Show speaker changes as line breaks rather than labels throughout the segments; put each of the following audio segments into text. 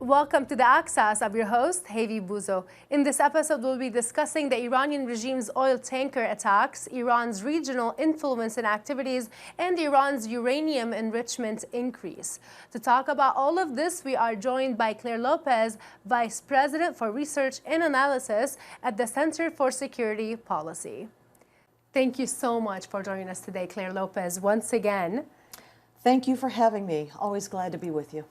Welcome to the Access of your host, Hayvi Bouzo. In this episode, we'll be discussing the Iranian regime's oil tanker attacks, Iran's regional influence and activities, and Iran's uranium enrichment increase. To talk about all of this, we are joined by Clare Lopez, Vice President for Research and Analysis at the Center for Security Policy. Thank you so much for joining us today, Clare Lopez, once again.
Thank you for having me. Always glad to be with you.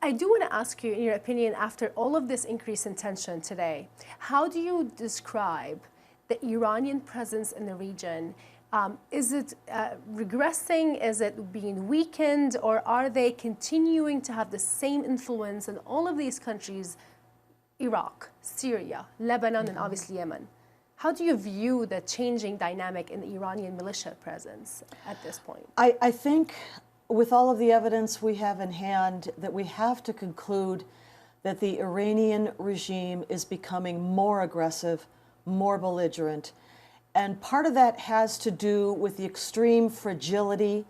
I do want to ask you, in your opinion, after all of this increase in tension today, how do you describe the Iranian presence in the region? Is it regressing? Is it being weakened? Or are they continuing to have the same influence in all of these countries, Iraq, Syria, Lebanon, and obviously Yemen? How do you view the changing dynamic in the Iranian militia presence at this point?
I think with all of the evidence we have in hand, that we have to conclude that the Iranian regime is becoming more aggressive, more belligerent. And part of that has to do with the extreme fragility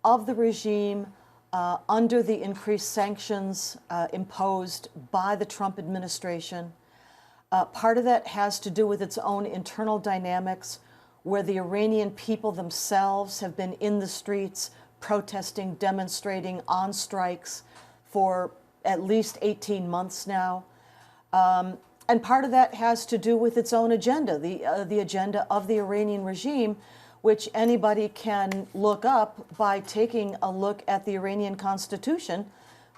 of the regime under the increased sanctions imposed by the Trump administration. Part of that has to do with its own internal dynamics, where the Iranian people themselves have been in the streets protesting, demonstrating, on strikes for at least 18 months now. And part of that has to do with its own agenda, the agenda of the Iranian regime, which anybody can look up by taking a look at the Iranian Constitution,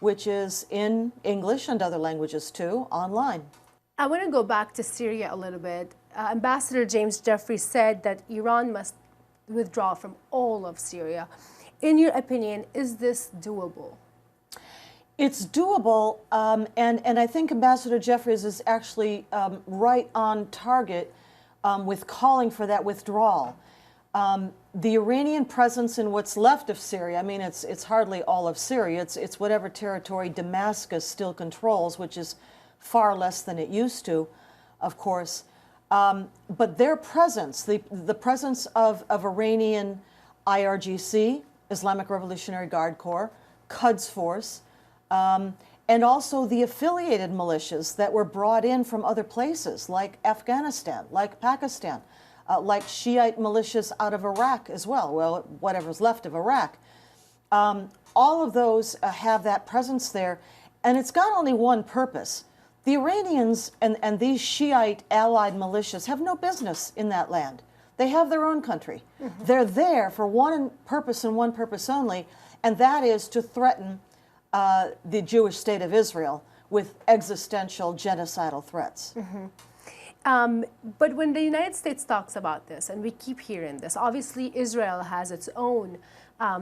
which is in English and other languages too, online.
I want to go back to Syria a little bit. Ambassador James Jeffrey said that Iran must withdraw from all of Syria. In your opinion, is this doable?
It's doable, and I think Ambassador Jeffries is actually right on target with calling for that withdrawal. The Iranian presence in what's left of Syria, I mean, it's hardly all of Syria, it's whatever territory Damascus still controls, which is far less than it used to, of course. But their presence, the presence of Iranian IRGC, Islamic Revolutionary Guard Corps, Quds Force, and also the affiliated militias that were brought in from other places, like Afghanistan, like Pakistan, like Shiite militias out of Iraq as well, whatever's left of Iraq. All of those have that presence there, and it's got only one purpose. The Iranians and these Shiite allied militias have no business in that land. They have their own country. Mm-hmm. They're there for one purpose and one purpose only, and that is to threaten the Jewish state of Israel with existential genocidal threats.
Mm-hmm. But when the United States talks about this, and we keep hearing this, obviously Israel has its own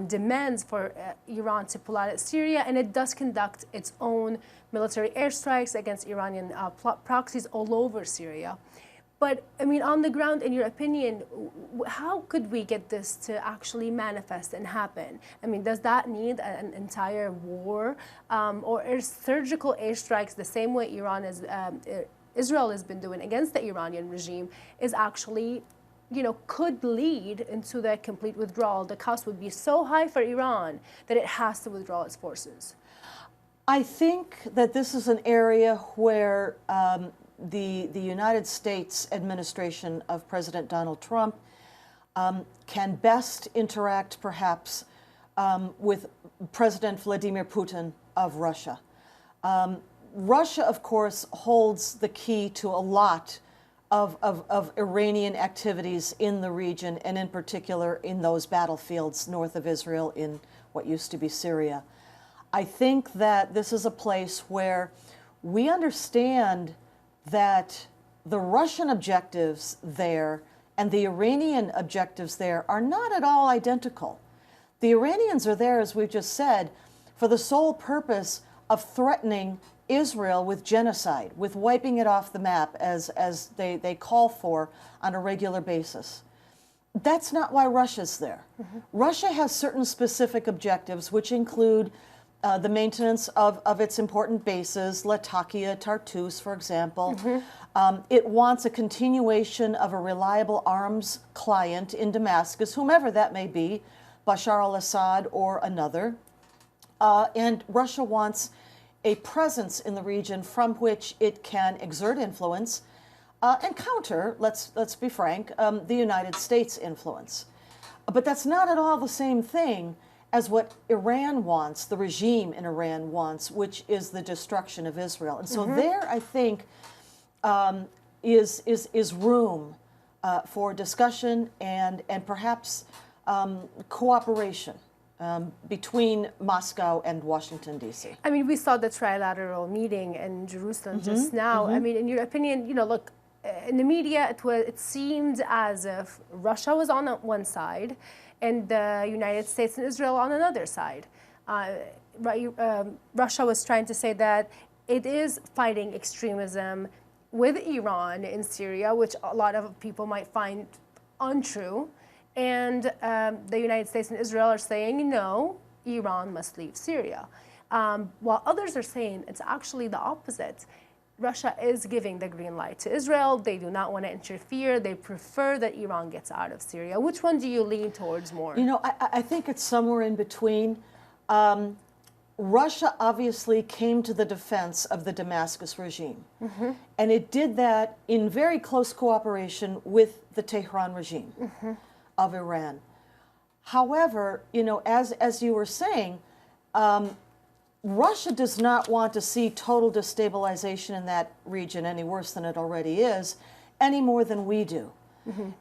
demands for Iran to pull out of Syria, and it does conduct its own military airstrikes against Iranian proxies all over Syria. But, I mean, on the ground, in your opinion, how could we get this to actually manifest and happen? I mean, does that need an entire war? Or is surgical airstrikes, the same way Israel has been doing against the Iranian regime, is actually, could lead into the complete withdrawal? The cost would be so high for Iran that it has to withdraw its forces.
I think that this is an area where the United States administration of President Donald Trump can best interact, perhaps, with President Vladimir Putin of Russia. Russia, of course, holds the key to a lot of Iranian activities in the region, and in particular in those battlefields north of Israel in what used to be Syria. I think that this is a place where we understand that the Russian objectives there and the Iranian objectives there are not at all identical. The Iranians are there, as we've just said, for the sole purpose of threatening Israel with genocide, with wiping it off the map as they call for on a regular basis. That's not why Russia's there. Mm-hmm. Russia has certain specific objectives, which include the maintenance of its important bases, Latakia, Tartus, for example. Mm-hmm. It wants a continuation of a reliable arms client in Damascus, whomever that may be, Bashar al-Assad or another. And Russia wants a presence in the region from which it can exert influence and counter, let's be frank, the United States influence. But that's not at all the same thing as what Iran wants, the regime in Iran wants, which is the destruction of Israel. And so there, I think, is room for discussion and perhaps cooperation between Moscow and Washington, D.C.
I mean, we saw the trilateral meeting in Jerusalem just now. I mean, in your opinion, you know, look, in the media, it seemed as if Russia was on one side and the United States and Israel on another side. Russia was trying to say that it is fighting extremism with Iran in Syria, which a lot of people might find untrue. And the United States and Israel are saying, no, Iran must leave Syria. While others are saying it's actually the opposite. Russia is giving the green light to Israel. They do not want to interfere. They prefer that Iran gets out of Syria. Which one do you lean towards more?
You know, I think it's somewhere in between. Russia obviously came to the defense of the Damascus regime. And it did that in very close cooperation with the Tehran regime of Iran. However, you know, as you were saying, Russia does not want to see total destabilization in that region any worse than it already is, any more than we do.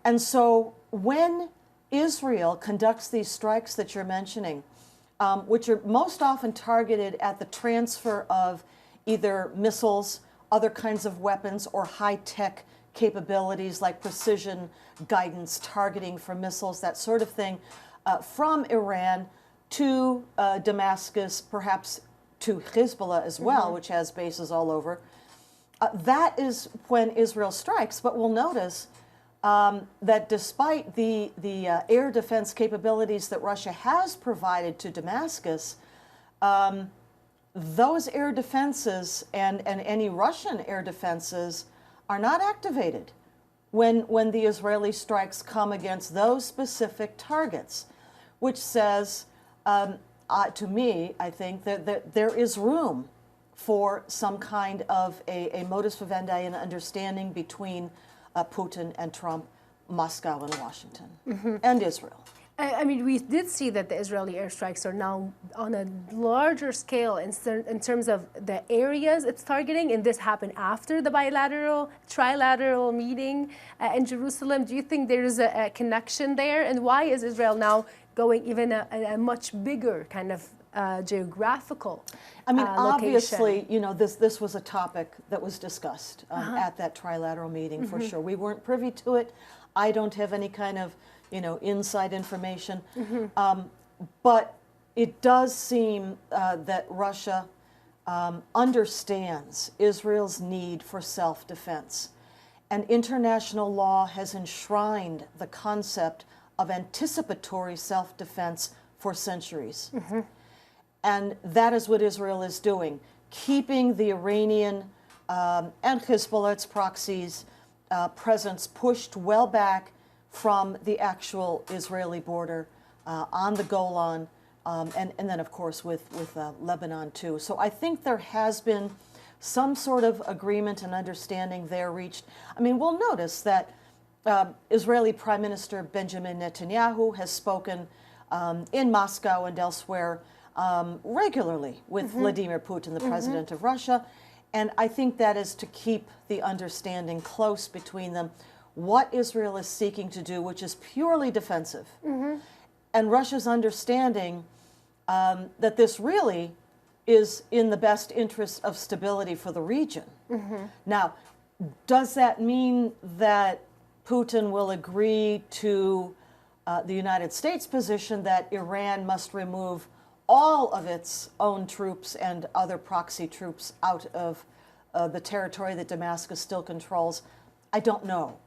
And so when Israel conducts these strikes that you're mentioning, which are most often targeted at the transfer of either missiles, other kinds of weapons, or high-tech capabilities like precision guidance, targeting for missiles, that sort of thing, from Iran to Damascus, perhaps to Hezbollah as well, which has bases all over. That is when Israel strikes. But we'll notice that despite the air defense capabilities that Russia has provided to Damascus, those air defenses and any Russian air defenses are not activated when the Israeli strikes come against those specific targets, which says, to me, I think that there is room for some kind of a modus vivendi and understanding between Putin and Trump, Moscow and Washington, and Israel.
I mean, we did see that the Israeli airstrikes are now on a larger scale in terms of the areas it's targeting, and this happened after the trilateral meeting in Jerusalem. Do you think there is a connection there? And why is Israel now going even a much bigger kind of geographical
I mean, obviously,
location?
you know, this was a topic that was discussed at that trilateral meeting, for sure. We weren't privy to it. I don't have any kind of, you know, inside information. But it does seem that Russia understands Israel's need for self-defense. And international law has enshrined the concept of anticipatory self-defense for centuries. And that is what Israel is doing, keeping the Iranian and Hezbollah, its proxies, presence pushed well back from the actual Israeli border on the Golan, and then, of course, with Lebanon, too. So I think there has been some sort of agreement and understanding there reached. I mean, we'll notice that Israeli Prime Minister Benjamin Netanyahu has spoken in Moscow and elsewhere regularly with Vladimir Putin, the president of Russia. And I think that is to keep the understanding close between them, what Israel is seeking to do, which is purely defensive, and Russia's understanding that this really is in the best interest of stability for the region. Now, does that mean that Putin will agree to the United States position that Iran must remove all of its own troops and other proxy troops out of the territory that Damascus still controls? I don't know.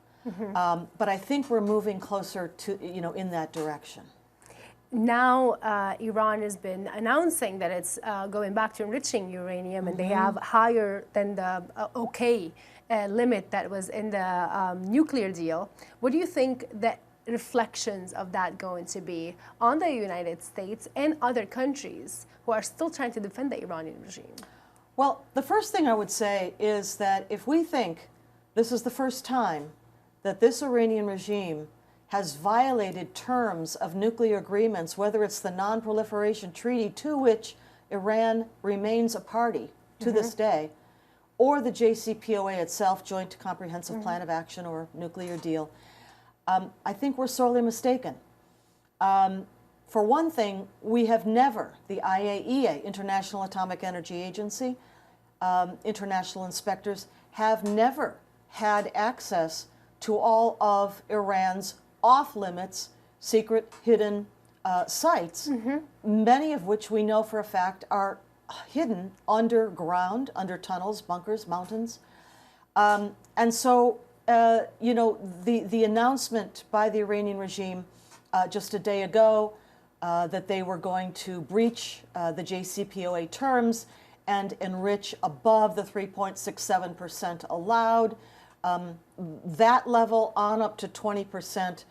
But I think we're moving closer to, you know, in that direction.
Now, Iran has been announcing that it's going back to enriching uranium, and they have higher than the limit that was in the nuclear deal. What do you think the reflections of that going to be on the United States and other countries who are still trying to defend the Iranian regime?
Well, the first thing I would say is that if we think this is the first time that this Iranian regime has violated terms of nuclear agreements, whether it's the Non-Proliferation Treaty, to which Iran remains a party to this day, or the JCPOA itself, Joint Comprehensive Plan of Action or nuclear deal, I think we're sorely mistaken. For one thing, we have never, the IAEA, International Atomic Energy Agency, international inspectors, have never had access to all of Iran's off-limits, secret, hidden sites, many of which we know for a fact are hidden underground, under tunnels, bunkers, mountains. And so, you know, the announcement by the Iranian regime just a day ago that they were going to breach the JCPOA terms and enrich above the 3.67% allowed. That level on up to 20%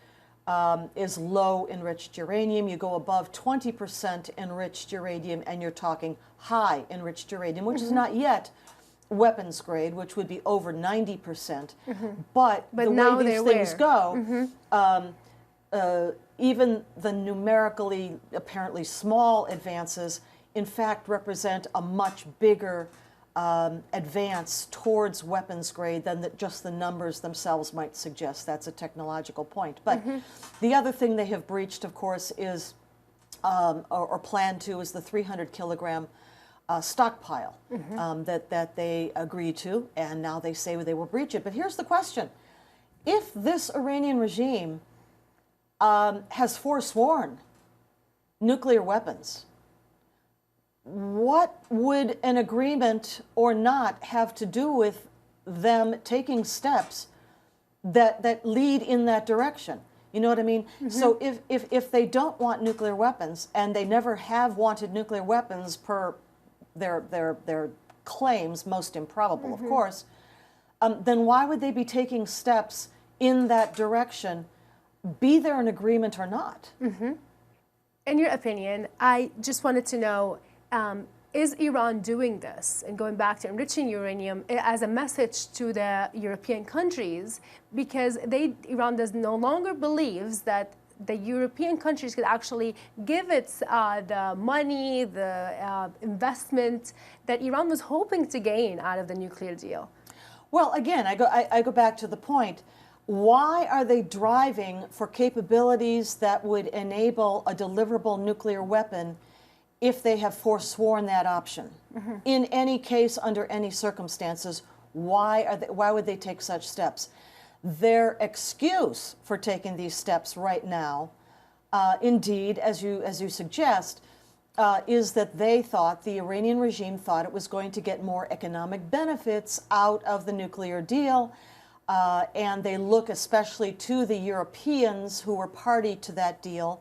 is low enriched uranium. You go above 20% enriched uranium and you're talking high enriched uranium, which is not yet weapons grade, which would be over 90%. But the way these things go, even the numerically apparently small advances, in fact, represent a much bigger advance towards weapons grade than just the numbers themselves might suggest. That's a technological point. But the other thing they have breached, of course, is, or plan to, is the 300 kilogram stockpile that they agreed to, and now they say they will breach it. But here's the question. If this Iranian regime has forsworn nuclear weapons, what would an agreement or not have to do with them taking steps that lead in that direction? You know what I mean? So if they don't want nuclear weapons, and they never have wanted nuclear weapons per their claims, most improbable, of course, then why would they be taking steps in that direction, be there an agreement or not?
In your opinion, I just wanted to know, is Iran doing this and going back to enriching uranium as a message to the European countries, because Iran no longer believes that the European countries could actually give its the money, the investment that Iran was hoping to gain out of the nuclear deal?
Well, again, I go back to the point. Why are they driving for capabilities that would enable a deliverable nuclear weapon if they have forsworn that option? In any case, under any circumstances, why would they take such steps? Their excuse for taking these steps right now, indeed, as you suggest, is that they thought, the Iranian regime thought, it was going to get more economic benefits out of the nuclear deal, and they look especially to the Europeans who were party to that deal,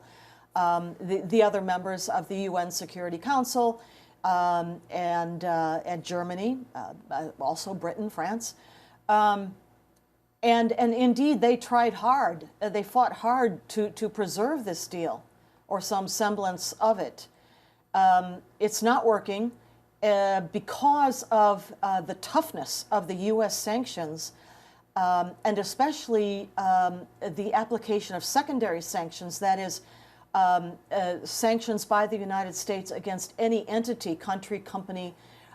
the other members of the UN Security Council, and Germany, also Britain, France. And indeed, they tried hard. They fought hard to preserve this deal, or some semblance of it. It's not working because of the toughness of the U.S. sanctions, and especially the application of secondary sanctions, that is, sanctions by the United States against any entity, country, company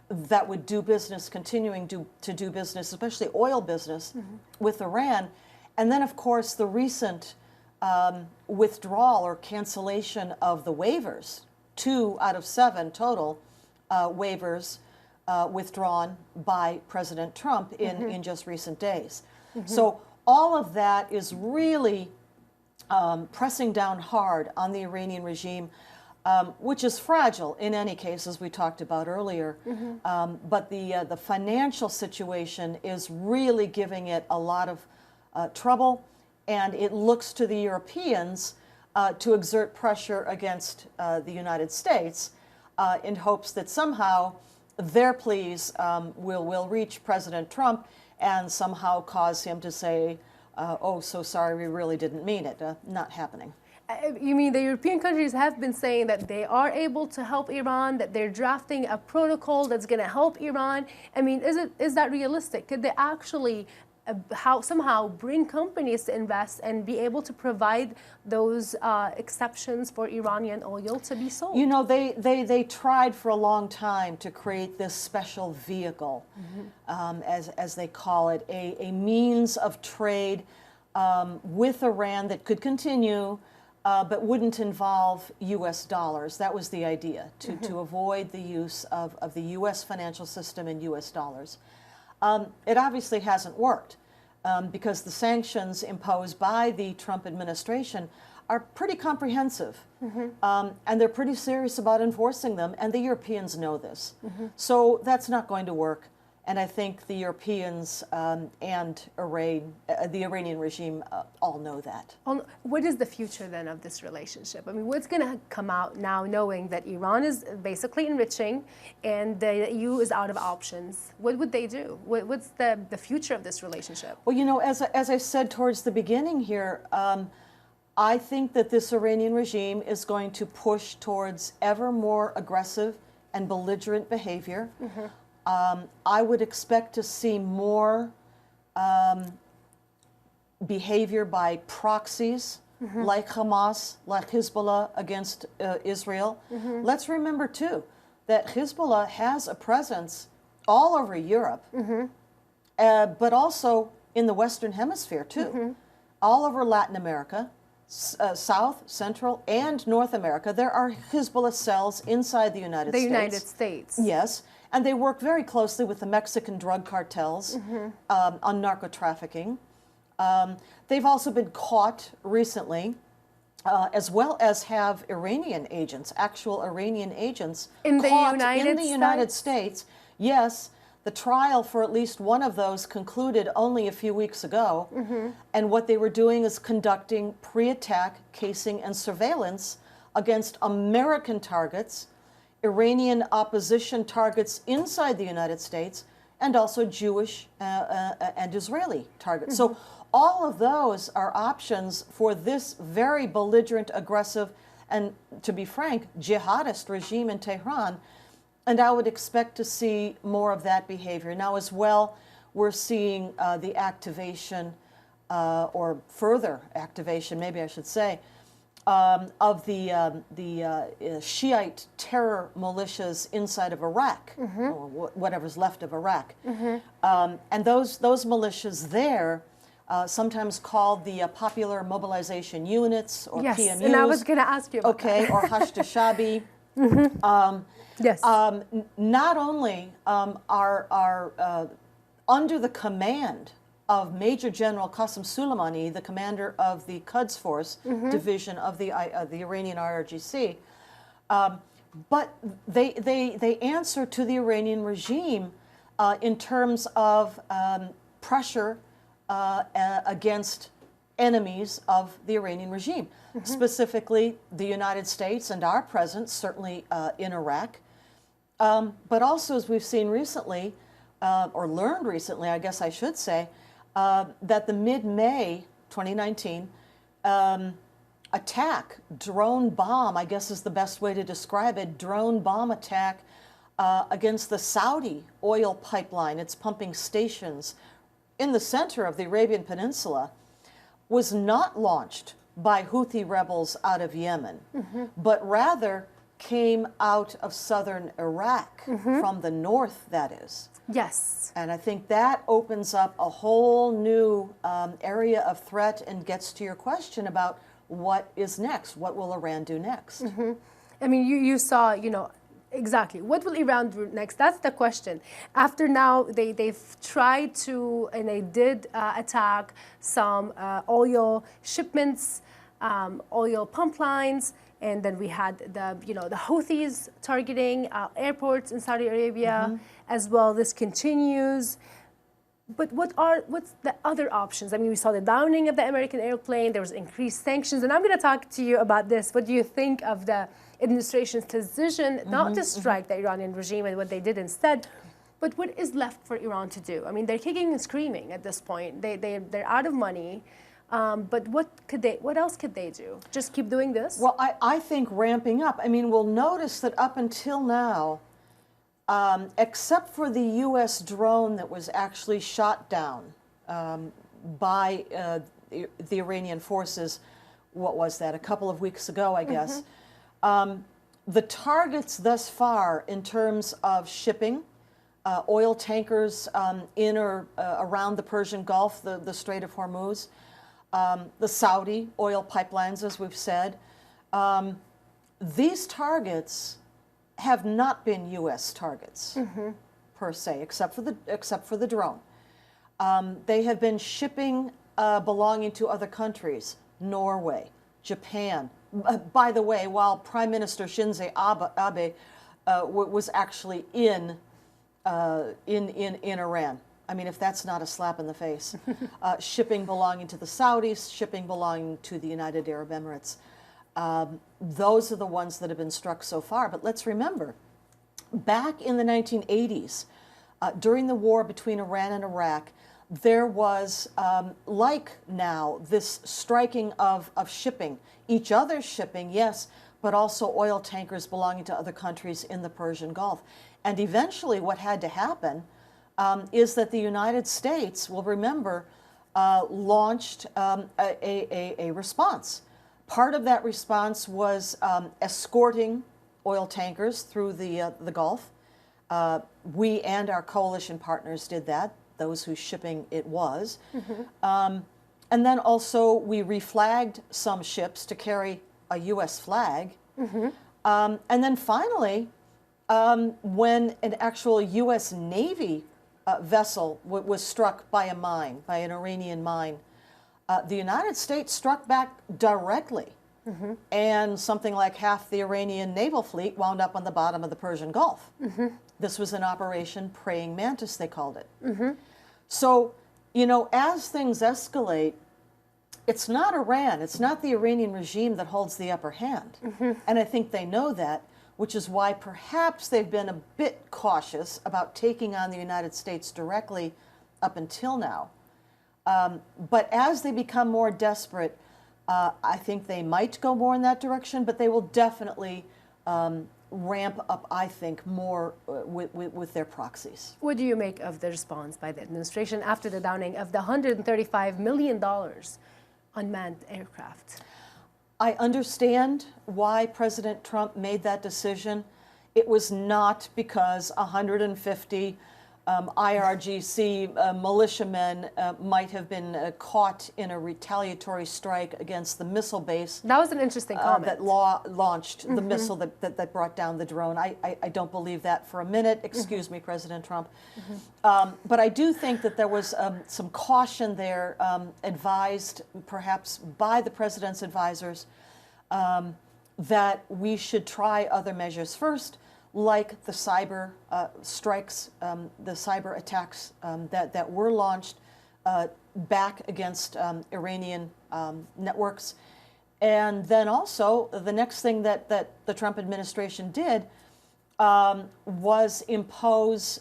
that would do business, continuing to do business, especially oil business, with Iran. And then, of course, the recent withdrawal or cancellation of the waivers, 2 out of 7 total waivers withdrawn by President Trump in just recent days. So all of that is really pressing down hard on the Iranian regime, which is fragile in any case, as we talked about earlier. But the financial situation is really giving it a lot of trouble, and it looks to the Europeans to exert pressure against the United States in hopes that somehow their pleas will reach President Trump and somehow cause him to say, oh, so sorry, we really didn't mean it. Not happening.
You mean the European countries have been saying that they are able to help Iran, that they're drafting a protocol that's going to help Iran? I mean, is that realistic? Could they actually somehow bring companies to invest and be able to provide those exceptions for Iranian oil to be sold?
You know, they tried for a long time to create this special vehicle, as they call it, a means of trade with Iran that could continue, but wouldn't involve U.S. dollars. That was the idea, to avoid the use of the U.S. financial system and U.S. dollars. It obviously hasn't worked because the sanctions imposed by the Trump administration are pretty comprehensive, and they're pretty serious about enforcing them, and the Europeans know this. So that's not going to work. And I think the Europeans and the Iranian regime all know that.
What is the future then of this relationship? I mean, what's going to come out now knowing that Iran is basically enriching and the EU is out of options? What would they do? What's the future of this relationship?
Well, you know, as I said towards the beginning here, I think that this Iranian regime is going to push towards ever more aggressive and belligerent behavior. I would expect to see more behavior by proxies like Hamas, like Hezbollah against Israel. Let's remember, too, that Hezbollah has a presence all over Europe, but also in the Western Hemisphere, too. All over Latin America, South, Central, and North America. There are Hezbollah cells inside the United States.
The United States.
Yes. And they work very closely with the Mexican drug cartels on narco trafficking. They've also been caught recently, as well as have Iranian agents, actual Iranian agents,
in the
United States. Yes, the trial for at least one of those concluded only a few weeks ago. And what they were doing is conducting pre-attack casing and surveillance against American targets, Iranian opposition targets inside the United States, and also Jewish and Israeli targets. So all of those are options for this very belligerent, aggressive, and, to be frank, jihadist regime in Tehran. And I would expect to see more of that behavior. Now, as well, we're seeing the activation, or further activation, maybe I should say, of the Shiite terror militias inside of Iraq, or whatever's left of Iraq. And those militias there, sometimes called the Popular Mobilization Units, or
yes,
PMUs.
And I was going to ask you about that.
Or Hashd Shabi.
Yes.
Not only are under the command of Major General Qasem Soleimani, the commander of the Quds Force division of the Iranian IRGC, but they answer to the Iranian regime in terms of pressure against enemies of the Iranian regime, specifically the United States and our presence, certainly in Iraq, but also, as we've seen recently, or learned recently, I guess I should say, that the mid-May 2019 attack, drone bomb, I guess is the best way to describe it, drone bomb attack against the Saudi oil pipeline, its pumping stations in the center of the Arabian Peninsula, was not launched by Houthi rebels out of Yemen, but rather came out of southern Iraq, from the north, that is.
Yes.
And I think that opens up a whole new area of threat and gets to your question about what is next. What will Iran do next?
I mean, you saw, you know, exactly. What will Iran do next? That's the question. After now, they've tried to, and they did attack some oil shipments, oil pump lines, and then we had the Houthis targeting airports in Saudi Arabia as well. This continues. But what's the other options? I mean, we saw the downing of the American airplane. There was increased sanctions, and I'm going to talk to you about this. What do you think of the administration's decision not to strike the Iranian regime and what they did instead? But what is left for Iran to do? I mean, they're kicking and screaming at this point. They're out of money. But what else could they do? Just keep doing this?
Well, I think ramping up. I mean, we'll notice that up until now, except for the U.S. drone that was actually shot down by the Iranian forces, what was that, a couple of weeks ago, I guess, the targets thus far in terms of shipping, oil tankers in or around the Persian Gulf, the Strait of Hormuz, the Saudi oil pipelines, as we've said, these targets have not been U.S. targets per se, except for the drone. They have been shipping belonging to other countries, Norway, Japan. By the way, while Prime Minister Shinzo Abe was actually in Iran. I mean, if that's not a slap in the face. Shipping belonging to the Saudis, shipping belonging to the United Arab Emirates. Those are the ones that have been struck so far. But let's remember, back in the 1980s, during the war between Iran and Iraq, there was, like now, this striking of shipping, each other's shipping, yes, but also oil tankers belonging to other countries in the Persian Gulf. And eventually what had to happen is that the United States, will remember, launched a response. Part of that response was escorting oil tankers through the Gulf. We and our coalition partners did that, those whose shipping it was. And then also we reflagged some ships to carry a U.S. flag. And then finally, when an actual U.S. Navy vessel was struck by a mine, by an Iranian mine, the United States struck back directly. And something like half the Iranian naval fleet wound up on the bottom of the Persian Gulf. This was an Operation Praying Mantis, they called it. So, you know, as things escalate, it's not Iran, it's not the Iranian regime that holds the upper hand. And I think they know that, which is why perhaps they've been a bit cautious about taking on the United States directly up until now. But as they become more desperate, I think they might go more in that direction, but they will definitely ramp up, I think, more with their proxies.
What do you make of the response by the administration after the downing of the $135 million unmanned aircraft?
I understand why President Trump made that decision. It was not because 150 IRGC militiamen might have been caught in a retaliatory strike against the missile base.
That was an interesting comment.
That launched the missile that brought down the drone. I don't believe that for a minute. Excuse me, President Trump. But I do think that there was some caution there, advised perhaps by the president's advisors, that we should try other measures first, like the cyber strikes, the cyber attacks that were launched back against Iranian networks. And then also, the next thing that the Trump administration did was impose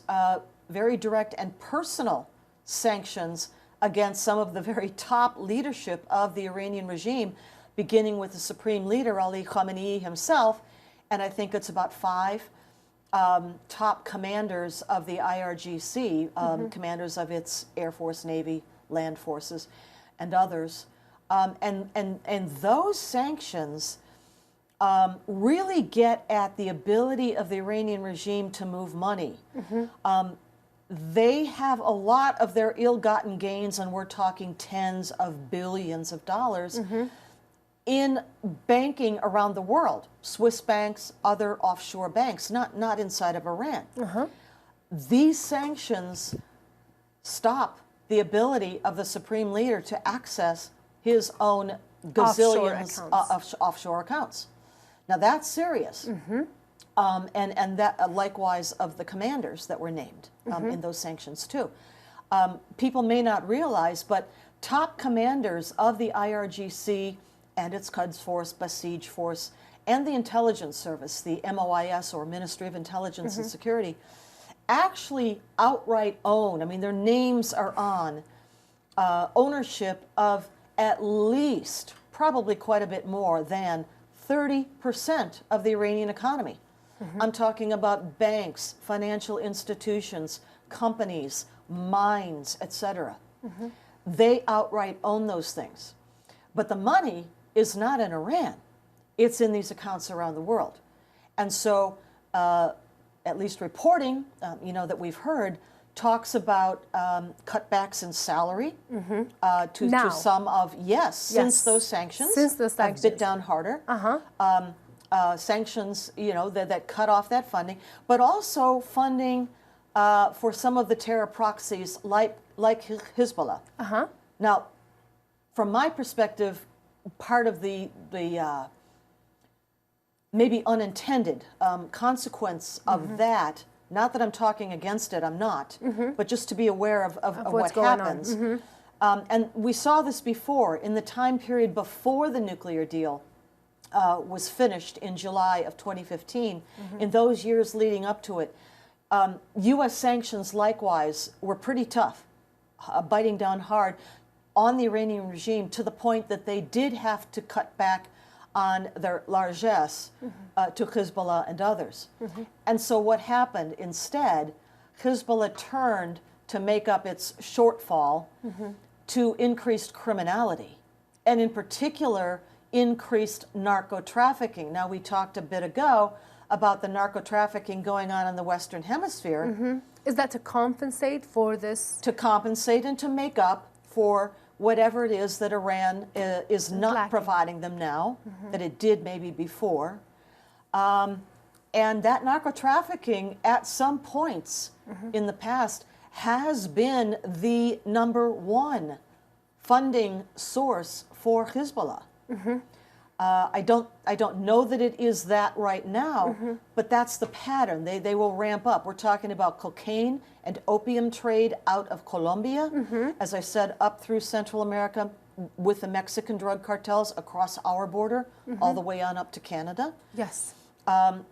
very direct and personal sanctions against some of the very top leadership of the Iranian regime, beginning with the supreme leader, Ali Khamenei himself, and I think it's about 5 top commanders of the IRGC, commanders of its Air Force, Navy, land forces, and others. And those sanctions really get at the ability of the Iranian regime to move money. They have a lot of their ill-gotten gains, and we're talking tens of billions of dollars, in banking around the world, Swiss banks, other offshore banks, not inside of Iran. These sanctions stop the ability of the supreme leader to access his own gazillions of offshore accounts. Now that's serious. And that likewise of the commanders that were named in those sanctions too. People may not realize, but top commanders of the IRGC and its Quds Force, Besiege Force, and the intelligence service, the MOIS, or Ministry of Intelligence and Security, actually outright own, I mean, their names are on ownership of at least, probably quite a bit more than 30% of the Iranian economy. I'm talking about banks, financial institutions, companies, mines, etc. They outright own those things. But the money is not in Iran. It's in these accounts around the world. And so, at least reporting, that we've heard, talks about cutbacks in salary to some of, since those sanctions have bit down harder. Sanctions, that cut off that funding, but also funding for some of the terror proxies like Hezbollah. Now, from my perspective, part of the maybe unintended consequence of that, not that I'm talking against it, I'm not, but just to be aware of what happens. And we saw this before, in the time period before the nuclear deal was finished in July of 2015, in those years leading up to it, U.S. sanctions likewise were pretty tough, biting down hard on the Iranian regime to the point that they did have to cut back on their largesse to Hezbollah and others. And so what happened instead, Hezbollah turned to make up its shortfall to increased criminality, and in particular, increased narco trafficking. Now, we talked a bit ago about the narco trafficking going on in the Western Hemisphere.
Is that to compensate for this?
To compensate and to make up for whatever it is that Iran is not providing them now, that it did maybe before. And that narco trafficking at some points in the past has been the #1 funding source for Hezbollah. I don't know that it is that right now, but that's the pattern. They will ramp up. We're talking about cocaine and opium trade out of Colombia, as I said, up through Central America with the Mexican drug cartels across our border, all the way on up to Canada.
Yes.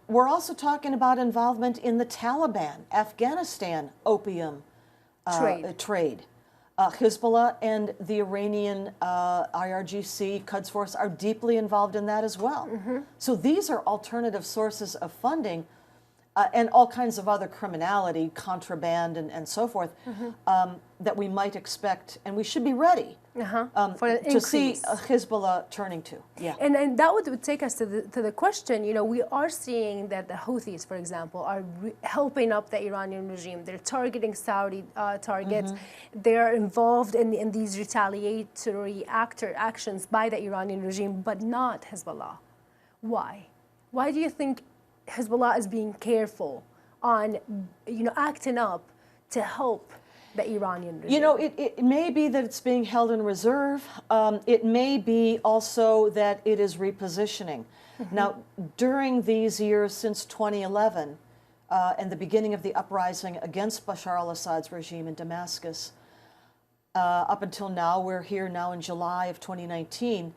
We're also talking about involvement in the Taliban, Afghanistan opium trade. Hezbollah and the Iranian IRGC, Quds Force, are deeply involved in that as well. So these are alternative sources of funding and all kinds of other criminality, contraband, and so forth, that we might expect, and we should be ready to see Hezbollah turning to. Yeah.
And that would take us to the question, we are seeing that the Houthis, for example, are helping up the Iranian regime. They're targeting Saudi targets. They're involved in these retaliatory actions by the Iranian regime, but not Hezbollah. Why? Why do you think Hezbollah is being careful on, acting up to help the Iranian regime?
It may be that it's being held in reserve. It may be also that it is repositioning. Now, during these years since 2011 and the beginning of the uprising against Bashar al-Assad's regime in Damascus, up until now, we're here now in July of 2019,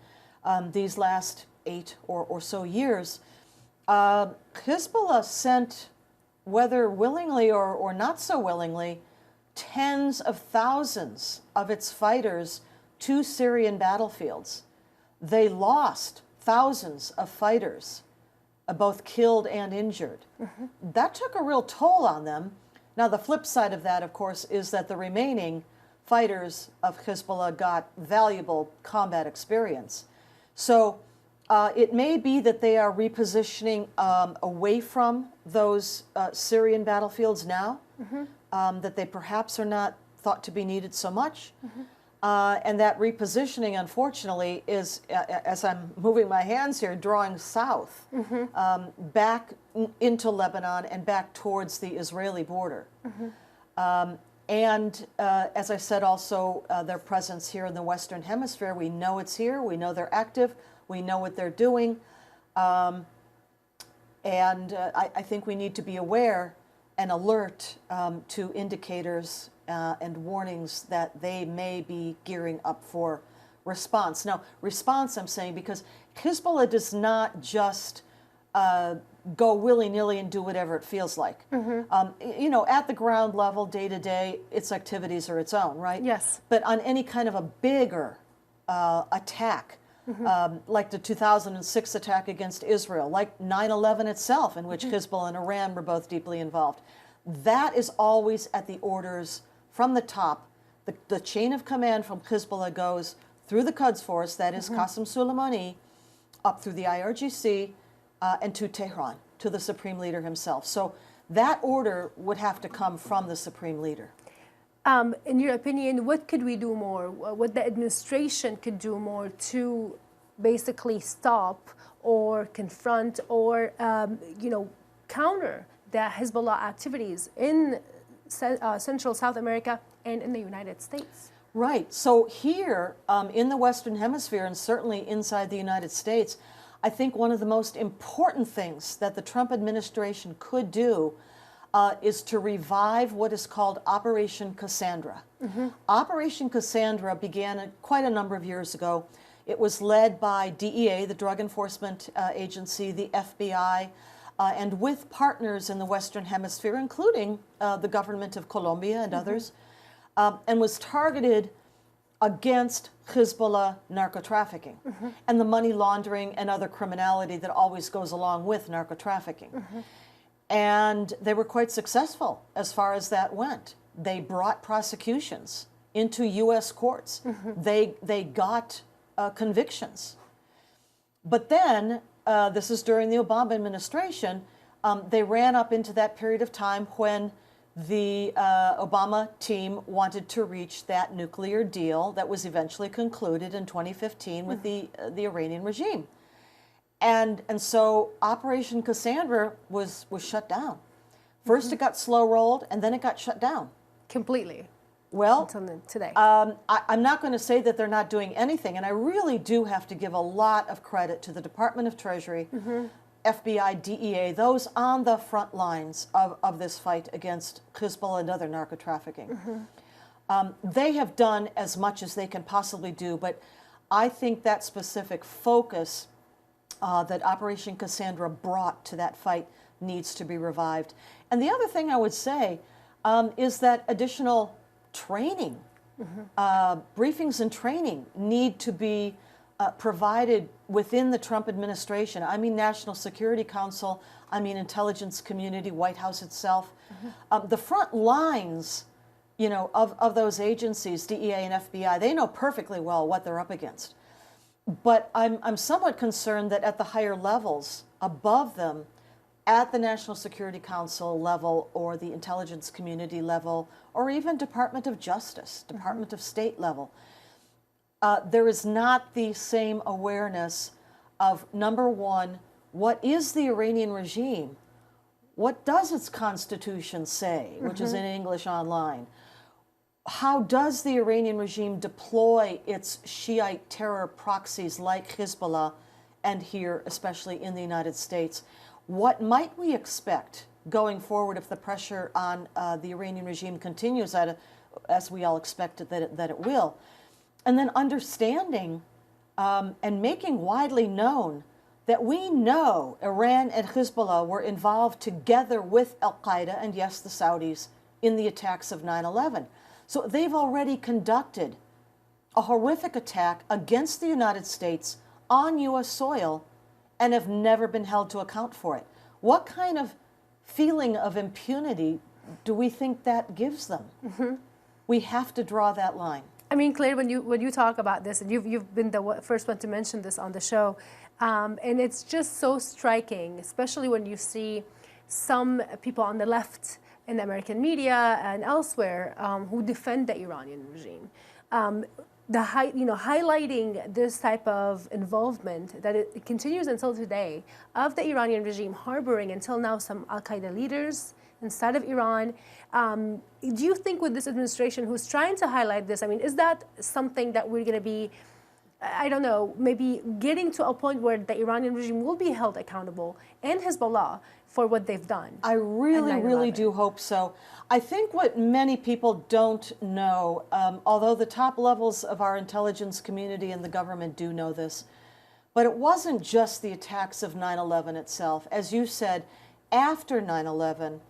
these last 8 or so years, Hezbollah sent, whether willingly or not so willingly, tens of thousands of its fighters to Syrian battlefields. They lost thousands of fighters, both killed and injured. That took a real toll on them. Now, the flip side of that, of course, is that the remaining fighters of Hezbollah got valuable combat experience. So it may be that they are repositioning away from those Syrian battlefields now, that they perhaps are not thought to be needed so much. And that repositioning, unfortunately, is, as I'm moving my hands here, drawing south, back into Lebanon and back towards the Israeli border. And as I said, also their presence here in the Western Hemisphere. We know it's here. We know they're active. We know what they're doing. And I think we need to be aware and alert to indicators and warnings that they may be gearing up for response. Now, response, I'm saying, because Hezbollah does not just go willy-nilly and do whatever it feels like. At the ground level, day to day, its activities are its own, right?
Yes.
But on any kind of a bigger attack, like the 2006 attack against Israel, like 9/11 itself, in which Hezbollah and Iran were both deeply involved. That is always at the orders from the top. The chain of command from Hezbollah goes through the Quds Force, that is Qasem Soleimani, up through the IRGC, and to Tehran, to the Supreme Leader himself. So that order would have to come from the Supreme Leader.
In your opinion, what could we do more? What the administration could do more to basically stop or confront or, counter the Hezbollah activities in Central South America and in the United States?
Right. So here in the Western Hemisphere, and certainly inside the United States, I think one of the most important things that the Trump administration could do is to revive what is called Operation Cassandra. Operation Cassandra began quite a number of years ago. It was led by DEA, the Drug Enforcement Agency, the FBI, and with partners in the Western Hemisphere, including the government of Colombia and others, and was targeted against Hezbollah narco-trafficking and the money laundering and other criminality that always goes along with narco-trafficking. And they were quite successful as far as that went. They brought prosecutions into U.S. courts. They got convictions. But then, this is during the Obama administration, they ran up into that period of time when the Obama team wanted to reach that nuclear deal that was eventually concluded in 2015 with the Iranian regime. And so Operation Cassandra was shut down. First it got slow rolled, and then it got shut down. Completely. Well, until today. I'm not going to say that they're not doing anything, and I really do have to give a lot of credit to the Department of Treasury, FBI, DEA, those on the front lines of this fight against Hezbollah and other narco-trafficking. They have done as much as they can possibly do, but I think that specific focus that Operation Cassandra brought to that fight needs to be revived. And the other thing I would say is that additional training, briefings and training need to be provided within the Trump administration. I mean National Security Council, I mean intelligence community, White House itself. The front lines, of those agencies, DEA and FBI, they know perfectly well what they're up against. But I'm somewhat concerned that at the higher levels above them, at the National Security Council level or the intelligence community level, or even Department of Justice, Department of State level, there is not the same awareness of, number one, what is the Iranian regime? What does its constitution say, which is in English online? How does the Iranian regime deploy its Shiite terror proxies like Hezbollah, and here, especially in the United States? What might we expect going forward if the pressure on the Iranian regime continues, as we all expect that it will? And then understanding and making widely known that we know Iran and Hezbollah were involved together with al-Qaeda and, yes, the Saudis in the attacks of 9/11. So they've already conducted a horrific attack against the United States on U.S. soil and have never been held to account for it. What kind of feeling of impunity do we think that gives them? We have to draw that line.
I mean, Claire, when you talk about this, and you've been the first one to mention this on the show, and it's just so striking, especially when you see some people on the left in the American media and elsewhere who defend the Iranian regime. Highlighting this type of involvement that it continues until today of the Iranian regime harboring until now some al-Qaeda leaders inside of Iran. Do you think with this administration who's trying to highlight this, I mean, is that something that we're going to be, I don't know, maybe getting to a point where the Iranian regime will be held accountable and Hezbollah for what they've done?
I really do hope so. I think what many people don't know, although the top levels of our intelligence community and the government do know this, but it wasn't just the attacks of 9/11 itself. As you said, after 9/11,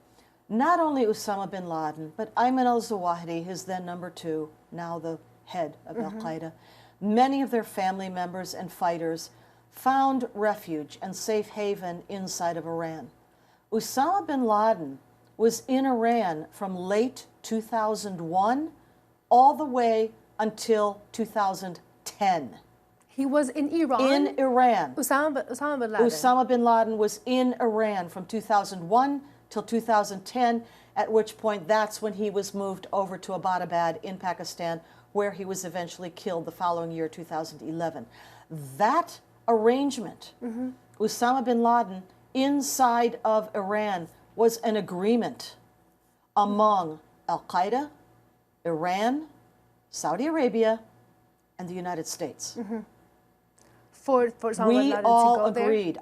not only Osama bin Laden, but Ayman al-Zawahiri, his then number 2, now the head of al-Qaeda, many of their family members and fighters found refuge and safe haven inside of Iran. Osama bin Laden was in Iran from late 2001 all the way until 2010.
He was in Iran?
In Iran.
Osama bin Laden.
Osama bin Laden was in Iran from 2001 till 2010, at which point that's when he was moved over to Abbottabad in Pakistan, where he was eventually killed the following year, 2011. That arrangement, Osama bin Laden inside of Iran, was an agreement among Al-Qaeda, Iran, Saudi Arabia, and the United States.
For Osama bin
We
Laden
all
to go
agreed,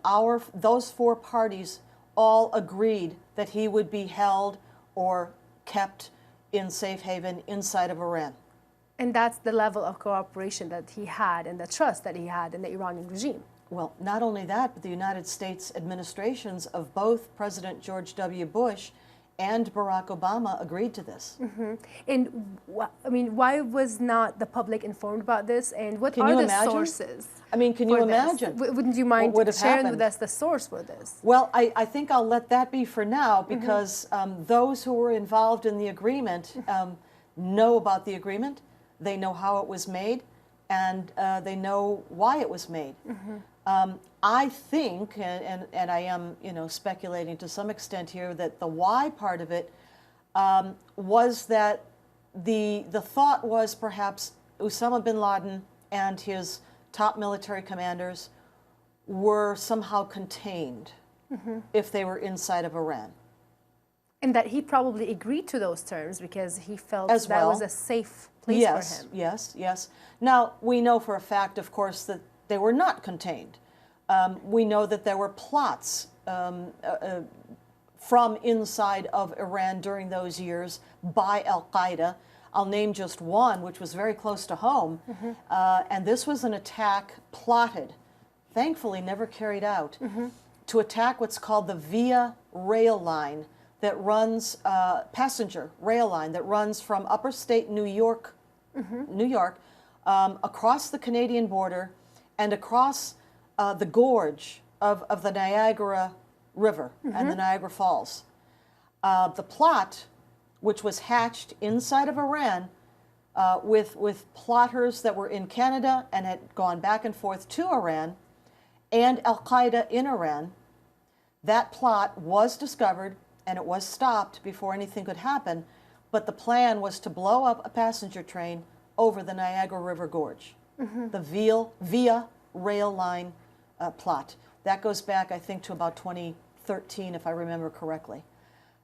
those four parties all agreed that he would be held or kept in safe haven inside of Iran.
And that's the level of cooperation that he had and the trust that he had in the Iranian regime.
Well, not only that, but the United States administrations of both President George W. Bush and Barack Obama agreed to this.
And I mean, why was not the public informed about this? And what
Can
are
you
the
imagine?
sources?
I mean, can you imagine?
Wouldn't you mind
what would have
sharing
happened?
with us the source for this?
Well, I think I'll let that be for now, because those who were involved in the agreement know about the agreement, they know how it was made, and they know why it was made. I think, and I am, speculating to some extent here, that the why part of it was that the thought was perhaps Osama bin Laden and his top military commanders were somehow contained if they were inside of Iran.
And that he probably agreed to those terms because he felt
As
that
well.
was a safe place for him.
Yes. Now, we know for a fact, of course, that they were not contained. We know that there were plots from inside of Iran during those years by Al-Qaeda. I'll name just one, which was very close to home. And this was an attack plotted, thankfully never carried out, to attack what's called the Via rail line that runs, passenger rail line that runs from upper state New York, across the Canadian border and across the gorge of the Niagara River and the Niagara Falls. The plot, which was hatched inside of Iran with plotters that were in Canada and had gone back and forth to Iran, and Al-Qaeda in Iran, that plot was discovered and it was stopped before anything could happen, but the plan was to blow up a passenger train over the Niagara River Gorge, the Via rail line plot. That goes back, I think, to about 2013, if I remember correctly,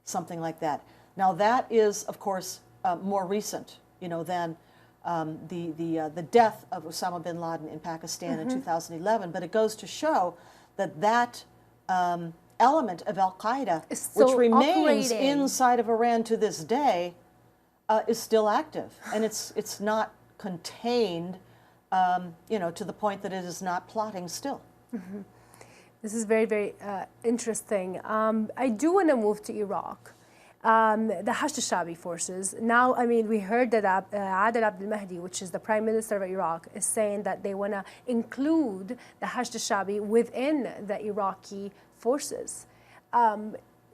something like that. Now that is, of course, more recent, than the death of Osama bin Laden in Pakistan in 2011. But it goes to show that that element of Al-Qaeda, which remains inside of Iran to this day, is still active, and it's not contained, to the point that it is not plotting still.
This is very, very interesting. I do want to move to Iraq. The Hashd al-Shabi forces. Now, I mean, we heard that Adel Abdel Mahdi, which is the Prime Minister of Iraq, is saying that they want to include the Hashd al-Shabi within the Iraqi forces,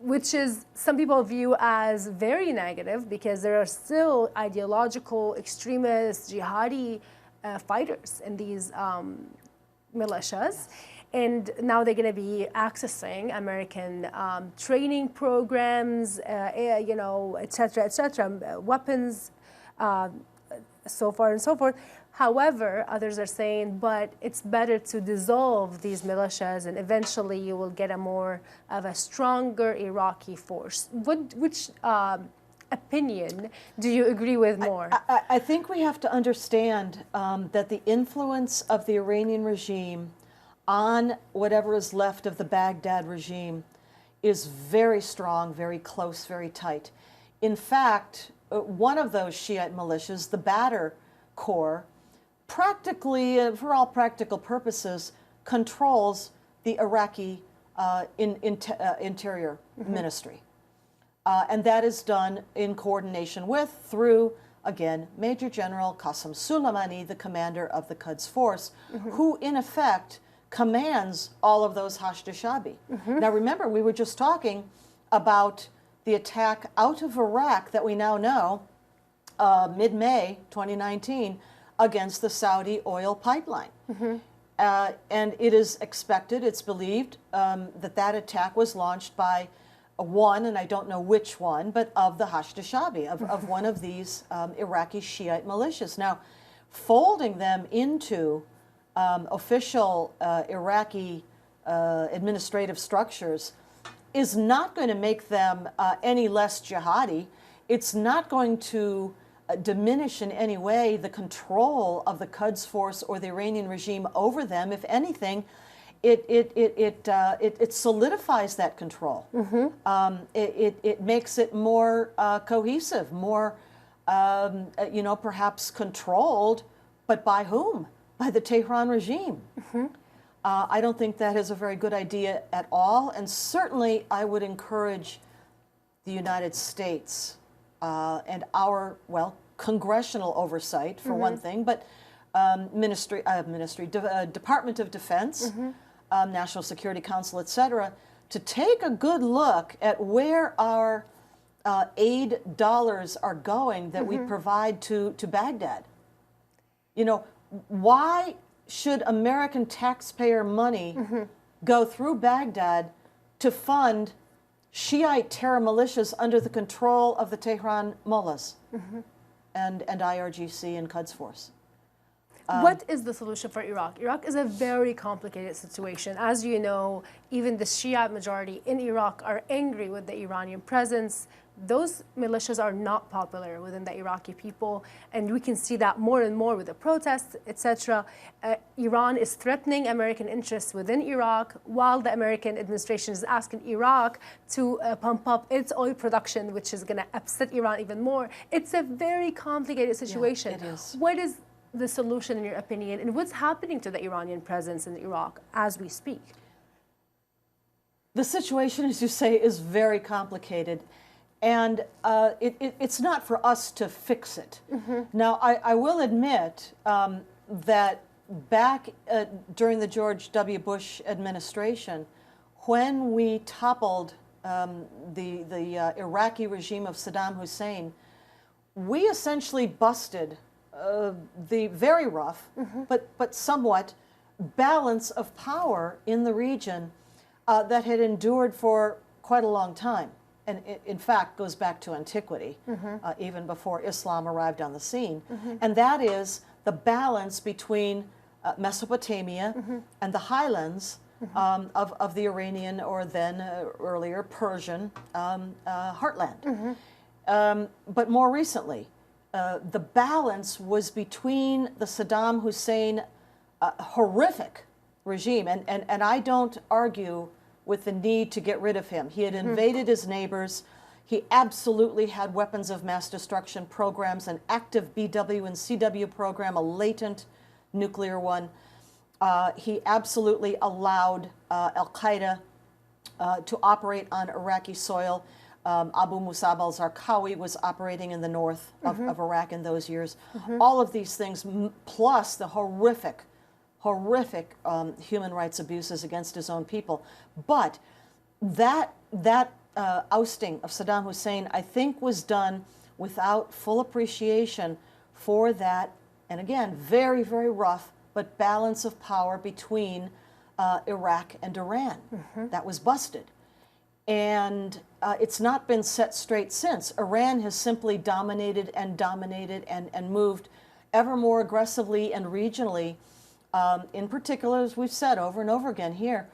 which is some people view as very negative because there are still ideological, extremist, jihadi fighters in these militias. And now they're going to be accessing American training programs, et cetera, weapons, so far and so forth. However, others are saying, but it's better to dissolve these militias and eventually you will get a more of a stronger Iraqi force. Which opinion do you agree with more?
I think we have to understand that the influence of the Iranian regime on whatever is left of the Baghdad regime is very strong, very close, very tight. In fact, one of those Shiite militias, the Badr Corps, practically, for all practical purposes, controls the Iraqi Interior Ministry. And that is done in coordination with, through again, Major General Qasem Soleimani, the commander of the Quds Force, who in effect commands all of those Hashd-e-Shaabi. Now remember, we were just talking about the attack out of Iraq that we now know, mid-May 2019, against the Saudi oil pipeline. And it is expected, it's believed, that that attack was launched by one, and I don't know which one, but of the Hashd-e-Shaabi, of one of these Iraqi Shiite militias. Now, folding them into official Iraqi administrative structures is not going to make them any less jihadi. It's not going to diminish in any way the control of the Quds Force or the Iranian regime over them. If anything, it solidifies that control. It makes it more cohesive, more, perhaps controlled, but by whom? By the Tehran regime. I don't think that is a very good idea at all, and certainly I would encourage the United States and our, well, congressional oversight, for one thing, but Department of Defense, National Security Council, etc., to take a good look at where our aid dollars are going that we provide to Baghdad. You know, why should American taxpayer money go through Baghdad to fund Shiite terror militias under the control of the Tehran mullahs and IRGC and Quds Force?
What is the solution for Iraq? Iraq is a very complicated situation. As you know, even the Shiite majority in Iraq are angry with the Iranian presence. Those militias are not popular within the Iraqi people, and we can see that more and more with the protests, etc. Iran is threatening American interests within Iraq, while the American administration is asking Iraq to pump up its oil production, which is going to upset Iran even more. It's a very complicated situation.
Yeah, it is.
What is the solution, in your opinion, and what's happening to the Iranian presence in Iraq as we speak?
The situation, as you say, is very complicated. And it's not for us to fix it. Now, I will admit that back during the George W. Bush administration, when we toppled the Iraqi regime of Saddam Hussein, we essentially busted the very rough, but somewhat, balance of power in the region that had endured for quite a long time. And it, in fact, goes back to antiquity, even before Islam arrived on the scene. And that is the balance between Mesopotamia and the highlands of the Iranian, or then earlier Persian, heartland. But more recently, the balance was between the Saddam Hussein horrific regime, and I don't argue with the need to get rid of him. He had invaded his neighbors. He absolutely had weapons of mass destruction programs, an active BW and CW program, a latent nuclear one. He absolutely allowed al-Qaeda to operate on Iraqi soil. Abu Musab al-Zarqawi was operating in the north of Iraq in those years. All of these things, plus the horrific human rights abuses against his own people. But that ousting of Saddam Hussein, I think, was done without full appreciation for that, and again, very, very rough, but balance of power between Iraq and Iran. That was busted. And it's not been set straight since. Iran has simply dominated and moved ever more aggressively and regionally, in particular, as we've said over and over again here,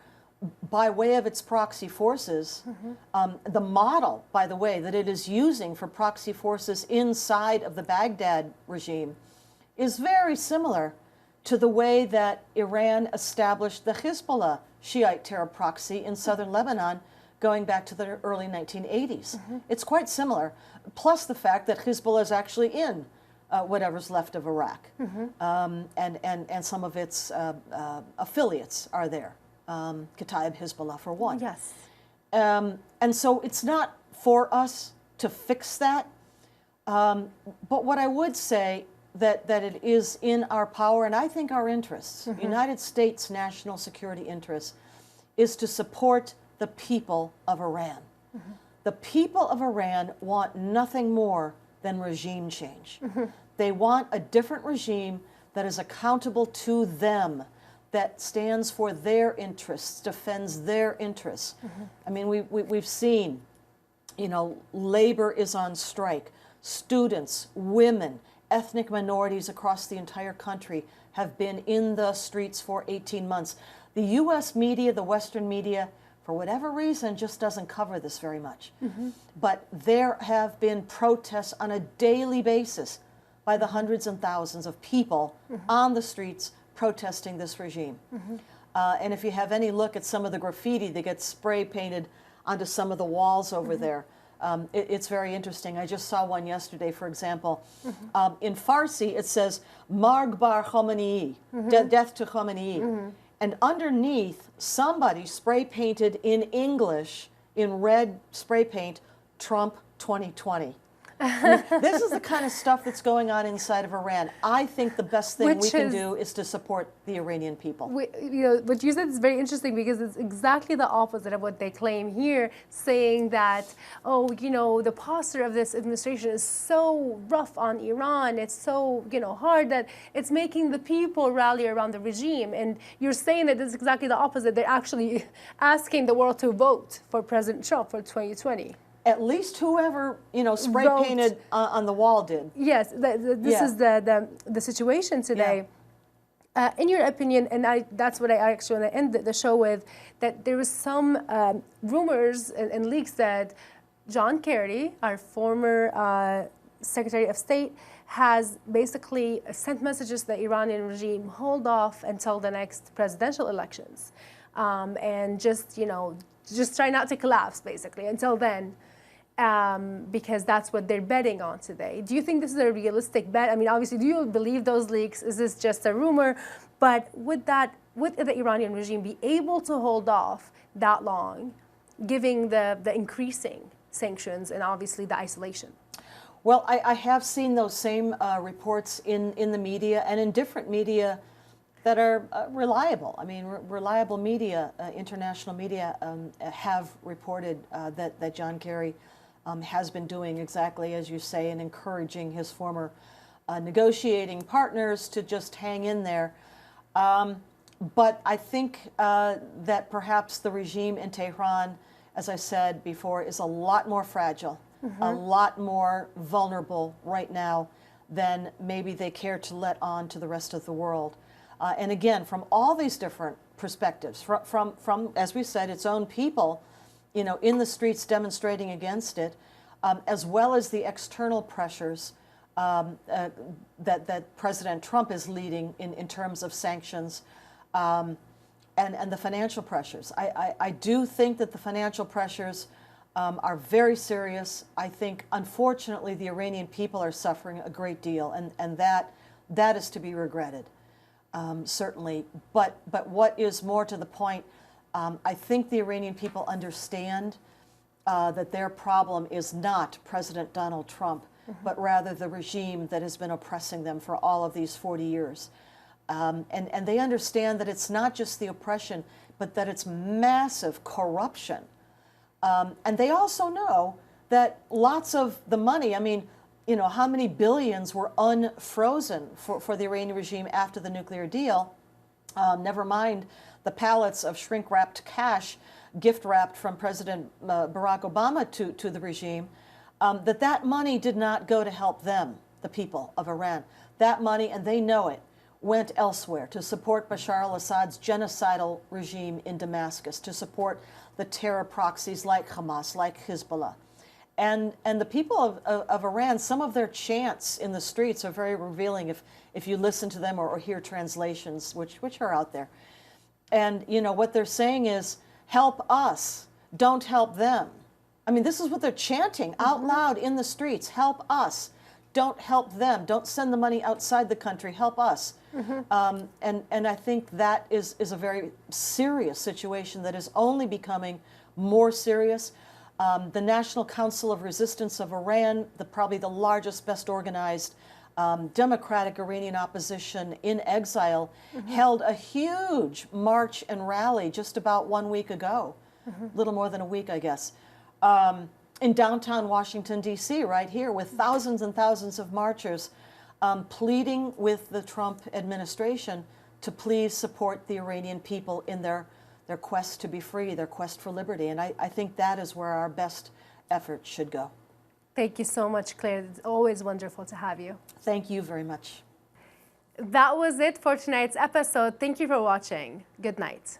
by way of its proxy forces. The model, by the way, that it is using for proxy forces inside of the Baghdad regime is very similar to the way that Iran established the Hezbollah Shiite terror proxy in southern Lebanon going back to the early 1980s. It's quite similar, plus the fact that Hezbollah is actually in whatever's left of Iraq, and some of its affiliates are there, Kataib Hezbollah for one.
Yes.
And so it's not for us to fix that. But what I would say that it is in our power, and I think our interests, United States national security interests, is to support the people of Iran. The people of Iran want nothing more than regime change. They want a different regime that is accountable to them, that stands for their interests, defends their interests. I mean, we've seen, you know, labor is on strike. Students, women, ethnic minorities across the entire country have been in the streets for 18 months. The U.S. media, the Western media, for whatever reason, just doesn't cover this very much. But there have been protests on a daily basis by the hundreds and thousands of people on the streets protesting this regime. And if you have any look at some of the graffiti that gets spray painted onto some of the walls over there, it's very interesting. I just saw one yesterday, for example. In Farsi, it says, Marg bar Khomeini, death to Khomeini. And underneath, somebody spray painted in English, in red spray paint, Trump 2020. I mean, this is the kind of stuff that's going on inside of Iran. I think the best thing we can do is to support the Iranian people.
You know, what you said is very interesting because it's exactly the opposite of what they claim here, saying that, oh, you know, the posture of this administration is so rough on Iran, it's so, you know, hard that it's making the people rally around the regime. And you're saying that it's exactly the opposite. They're actually asking the world to vote for President Trump for 2020.
At least whoever, you know, spray painted on the wall did.
Yes, this is the situation today. In your opinion, and that's what I actually want to end the show with, that there was some rumors and leaks that John Kerry, our former Secretary of State, has basically sent messages to the Iranian regime, hold off until the next presidential elections, and just, you know, just try not to collapse, basically, until then. Because that's what they're betting on today. Do you think this is a realistic bet? I mean, obviously, do you believe those leaks? Is this just a rumor? But would the Iranian regime be able to hold off that long, given the increasing sanctions and obviously the isolation?
Well, I have seen those same reports in the media and in different media that are reliable. I mean, reliable media, international media, have reported that John Kerry has been doing exactly as you say and encouraging his former negotiating partners to just hang in there. But I think that perhaps the regime in Tehran, as I said before, is a lot more fragile, a lot more vulnerable right now than maybe they care to let on to the rest of the world. And again, from all these different perspectives, from, as we said, its own people, you know, in the streets demonstrating against it, as well as the external pressures that President Trump is leading in terms of sanctions, and the financial pressures. I do think that the financial pressures are very serious. I think, unfortunately, the Iranian people are suffering a great deal, and that is to be regretted. Certainly, but what is more to the point, I think the Iranian people understand that their problem is not President Donald Trump, but rather the regime that has been oppressing them for all of these 40 years. And they understand that it's not just the oppression, but that it's massive corruption. And they also know that lots of the money, I mean, you know, how many billions were unfrozen for the Iranian regime after the nuclear deal, never mind the pallets of shrink-wrapped cash, gift-wrapped from President Barack Obama to the regime, that money did not go to help them, the people of Iran. That money, and they know it, went elsewhere to support Bashar al-Assad's genocidal regime in Damascus, to support the terror proxies like Hamas, like Hezbollah. And the people of Iran, some of their chants in the streets are very revealing if you listen to them or hear translations, which are out there. And, you know, what they're saying is, help us, don't help them. I mean, this is what they're chanting out loud in the streets. Help us, don't help them. Don't send the money outside the country, help us. And I think that is a very serious situation that is only becoming more serious. The National Council of Resistance of Iran, probably the largest, best organized democratic Iranian opposition in exile, held a huge march and rally just about 1 week ago, a little more than a week, I guess, in downtown Washington, D.C., right here, with thousands and thousands of marchers pleading with the Trump administration to please support the Iranian people in their quest to be free, their quest for liberty. And I think that is where our best effort should go.
Thank you so much, Claire. It's always wonderful to have you.
Thank you very much.
That was it for tonight's episode. Thank you for watching. Good night.